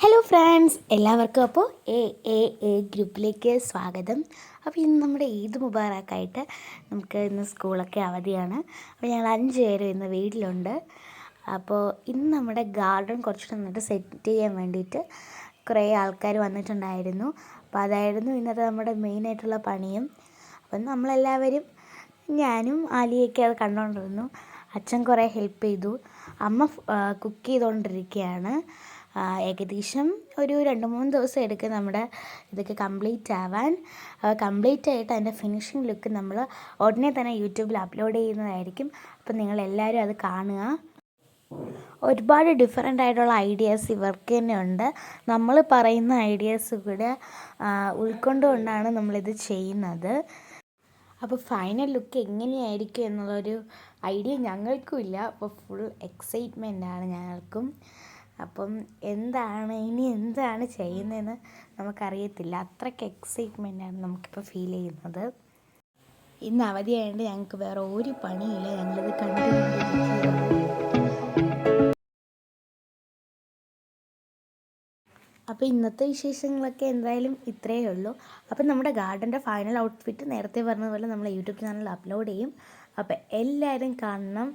Hello friends, എല്ലാവർക്കും അപ്പോൾ A ഗ്രൂപ്പിലേക്ക് സ്വാഗതം. അപ്പോൾ ഇന്ന് നമ്മുടെ ഈദ് മുബാറക്കായിട്ട് നമുക്ക് ഇന്ന് സ്കൂളൊക്കെ അവധിയാണ്. അപ്പോൾ ഞങ്ങൾ 5 പേരും ഇന്ന് വീട്ടിലുണ്ട്. അപ്പോൾ ഇന്ന് നമ്മുടെ ഗാർഡൻ കുറച്ച് നന്നായിട്ട് സെറ്റ് ചെയ്യാൻ വേണ്ടിയിട്ട് കുറേ ആൾക്കാർ വന്നിട്ടുണ്ടായിരുന്നു. അപ്പോൾ അതായിരുന്നു ഇന്നത്തെ നമ്മുടെ മെയിനായിട്ടുള്ള പണിയും. അപ്പം നമ്മളെല്ലാവരും, ഞാനും ആലിയൊക്കെ അത് കണ്ടുകൊണ്ടിരുന്നു. അച്ഛൻ കുറേ ഹെൽപ്പ് ചെയ്തു. അമ്മ കുക്ക് ചെയ്തുകൊണ്ടിരിക്കുകയാണ്. ഏകദേശം ഒരു 2-3 ദിവസം എടുക്കും നമ്മുടെ ഇതൊക്കെ കംപ്ലീറ്റ് ആവാൻ. കംപ്ലീറ്റ് ആയിട്ട് അതിൻ്റെ ഫിനിഷിംഗ് ലുക്ക് നമ്മൾ ഉടനെ തന്നെ യൂട്യൂബിൽ അപ്ലോഡ് ചെയ്യുന്നതായിരിക്കും. അപ്പം നിങ്ങളെല്ലാവരും അത് കാണുക. ഒരുപാട് ഡിഫറെൻ്റ് ആയിട്ടുള്ള ഐഡിയാസ് ഇവർക്ക് തന്നെ ഉണ്ട്. നമ്മൾ പറയുന്ന ഐഡിയാസ് കൂടെ ഉൾക്കൊണ്ടുകൊണ്ടാണ് നമ്മളിത് ചെയ്യുന്നത്. അപ്പോൾ ഫൈനൽ ലുക്ക് എങ്ങനെയായിരിക്കും എന്നുള്ളൊരു ഐഡിയ ഞങ്ങൾക്കും ഇല്ല. അപ്പോൾ ഫുൾ എക്സൈറ്റ്മെൻ്റാണ് ഞങ്ങൾക്കും. അപ്പം ഇനി എന്താണ് ചെയ്യുന്നതെന്ന് നമുക്കറിയത്തില്ല. അത്രയ്ക്ക് എക്സൈറ്റ്മെൻ്റാണ് നമുക്കിപ്പോൾ ഫീൽ ചെയ്യുന്നത്. ഇന്ന് അവധിയായതുകൊണ്ട് ഞങ്ങൾക്ക് വേറെ ഒരു പണിയില്ല. ഞങ്ങളിത് കണ്ടുകൊണ്ടിരിക്കുകയാണ്. അപ്പോൾ ഇന്നത്തെ വിശേഷങ്ങളൊക്കെ എന്തായാലും ഇത്രയേ ഉള്ളൂ. അപ്പം നമ്മുടെ ഗാർഡൻ്റെ ഫൈനൽ ഔട്ട്ഫിറ്റ് നേരത്തെ പറഞ്ഞതുപോലെ നമ്മൾ യൂട്യൂബ് ചാനലിൽ അപ്ലോഡ് ചെയ്യും. അപ്പോൾ എല്ലാവരും കാണണം.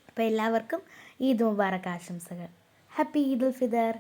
അപ്പോൾ എല്ലാവർക്കും ഈദ് മുബാറക്ക് ആശംസകൾ. ഹാപ്പി ഈദ് ഉൽ ഫിദർ.